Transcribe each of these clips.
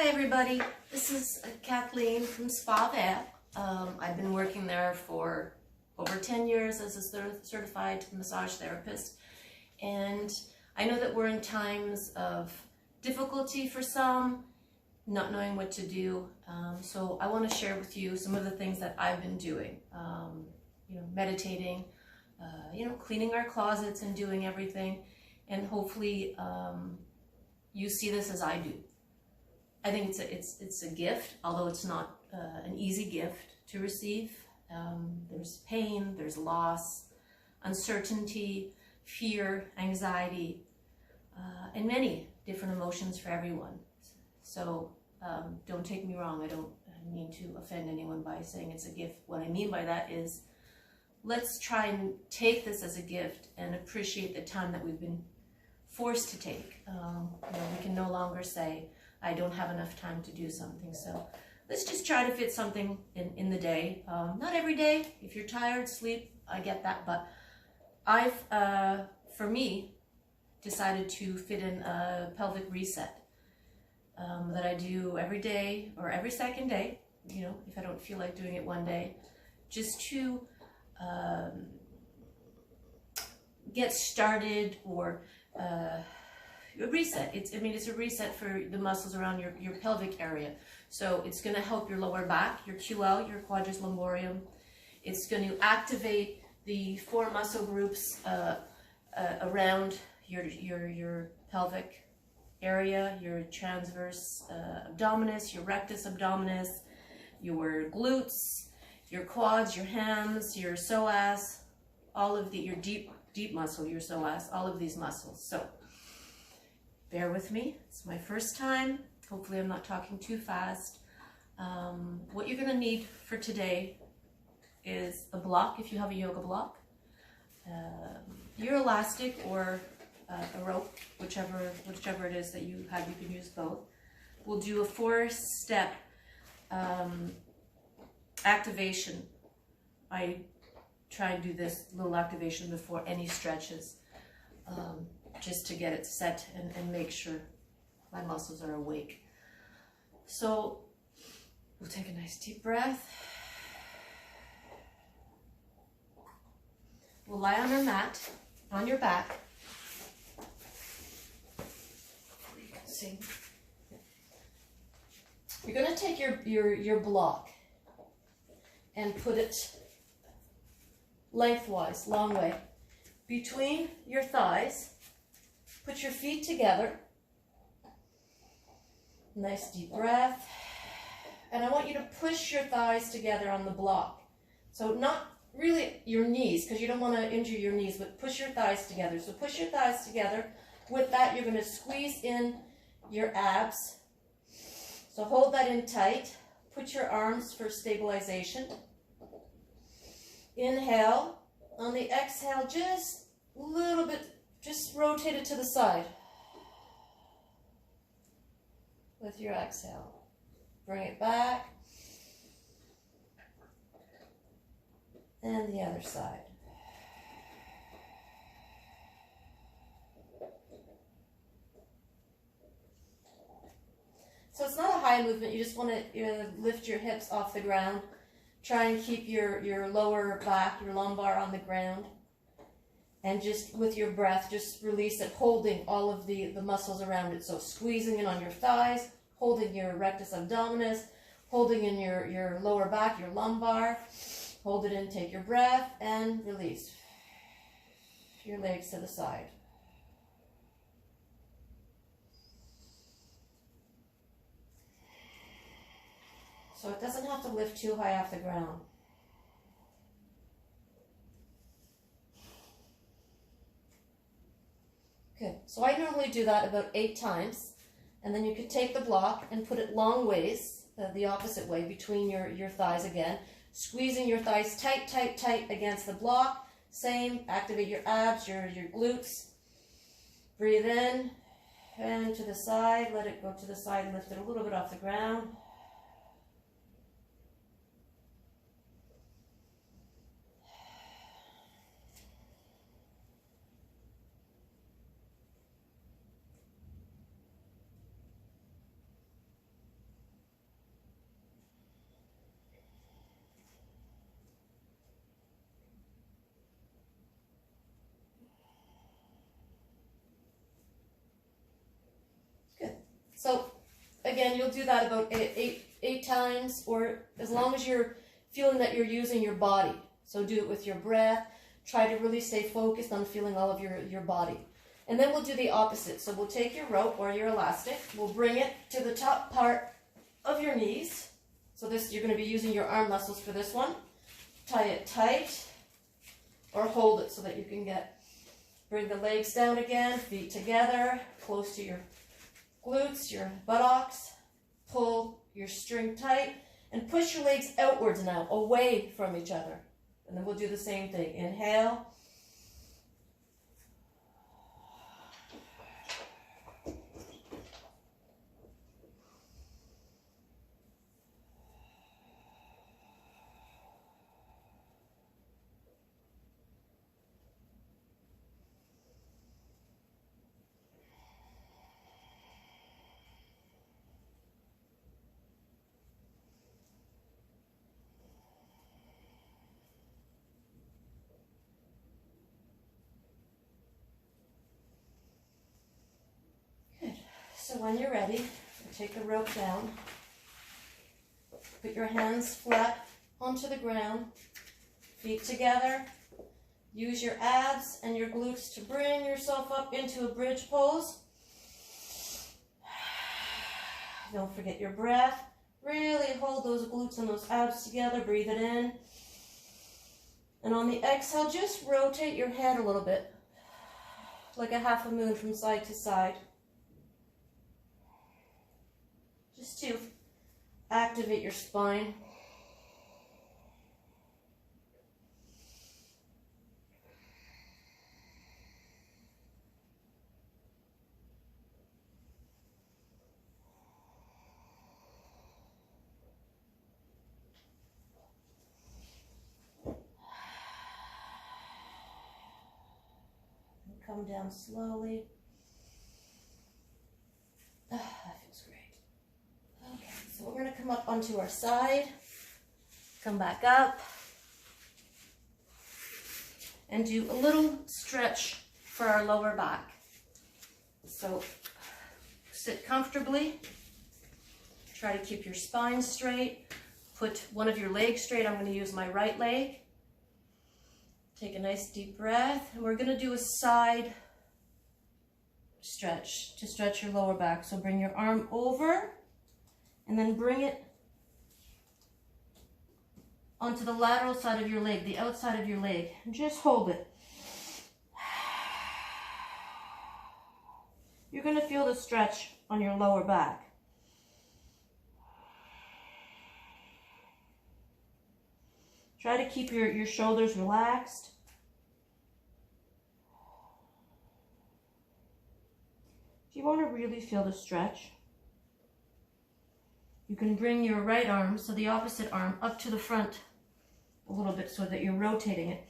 Hi everybody, this is Kathleen from Spa Vet. I've been working there for over 10 years as a certified massage therapist, and I know that we're in times of difficulty for some, not knowing what to do, so I want to share with you some of the things that I've been doing, meditating, cleaning our closets and doing everything, and hopefully you see this as I do. I think it's a gift, although it's not an easy gift to receive. There's pain, there's loss, uncertainty, fear, anxiety, and many different emotions for everyone. So don't take me wrong, I don't mean to offend anyone by saying it's a gift. What I mean by that is, let's try and take this as a gift and appreciate the time that we've been forced to take. We can no longer say, I don't have enough time to do something. So let's just try to fit something in the day. Not every day. If you're tired, sleep, I get that. But I've, for me, decided to fit in a pelvic reset that I do every day or every second day, if I don't feel like doing it one day, just to get started or a reset. It's a reset for the muscles around your pelvic area. So it's going to help your lower back, your QL, your quadratus lumborum. It's going to activate the 4 muscle groups around your pelvic area, your transverse abdominis, your rectus abdominis, your glutes, your quads, your hams, your psoas, all of your deep muscle, your psoas, all of these muscles. So bear with me, it's my first time. Hopefully I'm not talking too fast. What you're gonna need for today is a block, if you have a yoga block, your elastic or a rope, whichever it is that you have, you can use both. We'll do a 4-step activation. I try and do this little activation before any stretches, just to get it set and make sure my muscles are awake. So we'll take a nice deep breath. We'll lie on our mat, on your back. Hopefully you can see. You're going to take your block and put it lengthwise, long way, between your thighs. Put your feet together. Nice deep breath. And I want you to push your thighs together on the block. So not really your knees, because you don't want to injure your knees, but push your thighs together. So push your thighs together. With that, you're going to squeeze in your abs. So hold that in tight. Put your arms for stabilization. Inhale. On the exhale, just a little bit, just rotate it to the side with your exhale. Bring it back. And the other side. So it's not a high movement, you just want to lift your hips off the ground. Try and keep your lower back, your lumbar on the ground. And just with your breath, just release it, holding all of the muscles around it. So squeezing in on your thighs, holding your rectus abdominis, holding in your lower back, your lumbar. Hold it in, take your breath, and release. Your legs to the side. So it doesn't have to lift too high off the ground. Good. So I normally do that about 8 times. And then you could take the block and put it long ways, the opposite way, between your thighs again. Squeezing your thighs tight, tight, tight against the block. Same, activate your abs, your glutes. Breathe in and to the side. Let it go to the side, lift it a little bit off the ground. And you'll do that about eight times, or as long as you're feeling that you're using your body. So do it with your breath. Try to really stay focused on feeling all of your body. And then we'll do the opposite. So we'll take your rope or your elastic. We'll bring it to the top part of your knees. So this, you're going to be using your arm muscles for this one. Tie it tight or hold it so that you can bring the legs down again, feet together, close to your glutes, your buttocks. Pull your string tight and push your legs outwards now, away from each other. And then we'll do the same thing. Inhale. So when you're ready, take the rope down, put your hands flat onto the ground, feet together, use your abs and your glutes to bring yourself up into a bridge pose. Don't forget your breath. Really hold those glutes and those abs together, breathe it in. And on the exhale, just rotate your head a little bit, like a half a moon from side to side. Just to activate your spine. And come down slowly. That feels great. Okay, so we're going to come up onto our side, come back up, and do a little stretch for our lower back. So sit comfortably, try to keep your spine straight, put one of your legs straight. I'm going to use my right leg. Take a nice deep breath, and we're going to do a side stretch to stretch your lower back. So bring your arm over, and then bring it onto the lateral side of your leg, the outside of your leg, and just hold it. You're going to feel the stretch on your lower back. Try to keep your shoulders relaxed. If you want to really feel the stretch, you can bring your right arm, so the opposite arm, up to the front a little bit so that you're rotating it.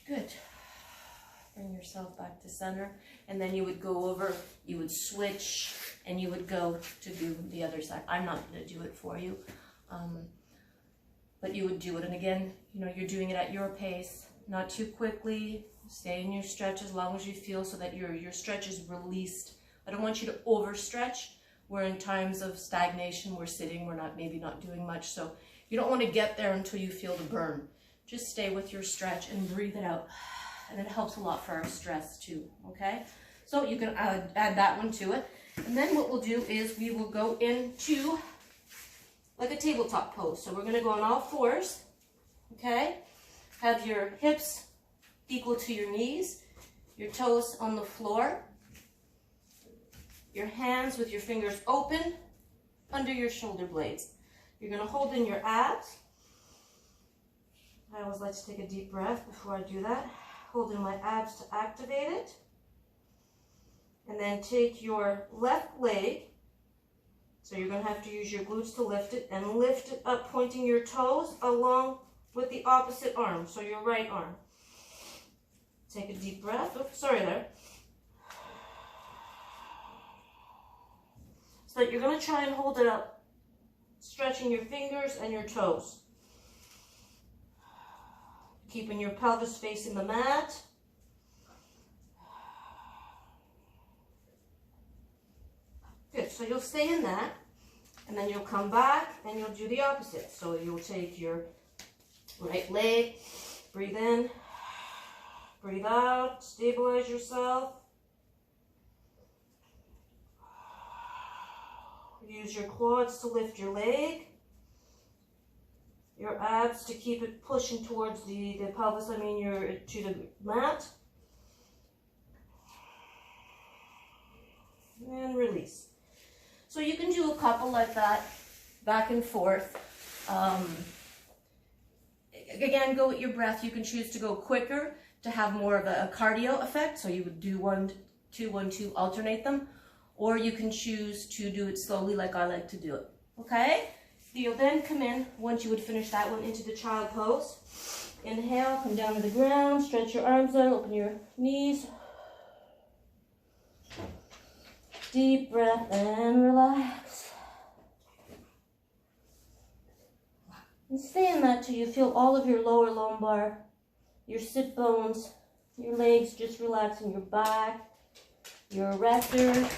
Good. Bring yourself back to center, and then you would go over, you would switch, and you would go to do the other side. I'm not going to do it for you, but you would do it. And again, you're doing it at your pace, not too quickly. Stay in your stretch as long as you feel, so that your stretch is released. I don't want you to overstretch. We're in times of stagnation. We're sitting. We're maybe not doing much. So you don't want to get there until you feel the burn. Just stay with your stretch and breathe it out. And it helps a lot for our stress too, okay? So you can add that one to it. And then what we'll do is we will go into like a tabletop pose. So we're gonna go on all fours, okay? Have your hips equal to your knees, your toes on the floor, your hands with your fingers open under your shoulder blades. You're gonna hold in your abs. I always like to take a deep breath before I do that. Hold in my abs to activate it. And then take your left leg. So you're going to have to use your glutes to lift it, and lift it up, pointing your toes along with the opposite arm, so your right arm. Take a deep breath. Oops, sorry there. So that you're going to try and hold it up, stretching your fingers and your toes. Keeping your pelvis facing the mat. Good, so you'll stay in that, and then you'll come back and you'll do the opposite. So you'll take your right leg, breathe in, breathe out, stabilize yourself. Use your quads to lift your leg, your abs to keep it pushing towards the pelvis, to the mat. And release. So you can do a couple like that, back and forth. Again, go with your breath. You can choose to go quicker to have more of a cardio effect. So you would do 1, 2, 1, 2, alternate them. Or you can choose to do it slowly like I like to do it. Okay? You'll then come in, once you would finish that one, into the child pose. Inhale, come down to the ground, stretch your arms out, open your knees. Deep breath and relax. And stay in that till you feel all of your lower lumbar, your sit bones, your legs just relaxing, your back, your erectors.